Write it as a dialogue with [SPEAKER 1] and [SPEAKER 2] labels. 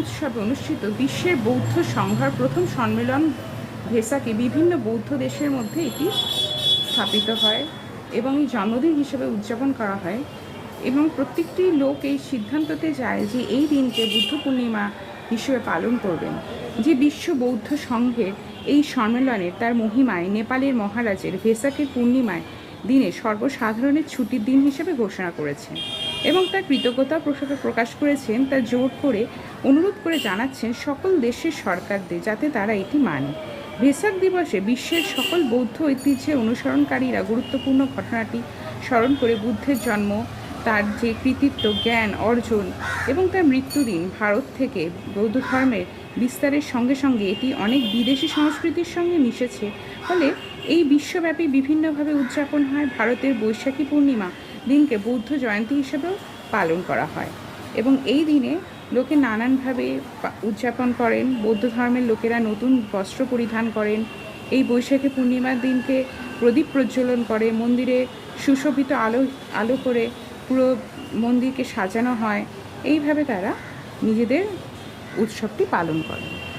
[SPEAKER 1] উৎসবে অনুষ্ঠিত বিশ্বের বৌদ্ধ সংঘার প্রথম সম্মেলন ভেসাকে বিভিন্ন বৌদ্ধ দেশের মধ্যে এটি স্থাপিত হয় এবং এই জন্মদিন হিসেবে উদযাপন করা হয়। এবং প্রত্যেকটি লোক এই সিদ্ধান্ততে যায় যে এই দিনকে বুদ্ধ পূর্ণিমা হিসেবে পালন করবেন। যে বিশ্ব বৌদ্ধ সংঘের এই সম্মেলনের তার মহিমায় নেপালের মহারাজের ভেসাকের পূর্ণিমায় দিনে সর্বসাধারণের ছুটির দিন হিসেবে ঘোষণা করেছেন এবং তার কৃতজ্ঞতা প্রকাশ করেছেন। তা জোর করে অনুরোধ করে জানাচ্ছেন সকল দেশের সরকারদের যাতে তারা এটি মানে। ভেসাক দিবসে বিশ্বের সকল বৌদ্ধ ঐতিহ্যের অনুসরণকারীরা গুরুত্বপূর্ণ ঘটনাটি স্মরণ করে বুদ্ধের জন্ম, তার যে কৃতিত্ব, জ্ঞান অর্জন এবং তার মৃত্যুদিন ভারত থেকে বৌদ্ধ ধর্মের বিস্তারের সঙ্গে সঙ্গে এটি অনেক বিদেশি সংস্কৃতির সঙ্গে মিশেছে। ফলে এই বিশ্বব্যাপী বিভিন্নভাবে উদযাপন হয়। ভারতের বৈশাখী পূর্ণিমা দিনকে বৌদ্ধ জয়ন্তী হিসেবেও পালন করা হয় এবং এই দিনে লোকে নানানভাবে উদযাপন করেন। বৌদ্ধ ধর্মের লোকেরা নতুন বস্ত্র পরিধান করেন। এই বৈশাখী পূর্ণিমার দিনকে প্রদীপ প্রজ্বলন করে, মন্দিরে সুশোভিত আলো করে পুরো মন্দিরকে সাজানো হয়। এইভাবে তারা নিজেদের উৎসবটি পালন করে।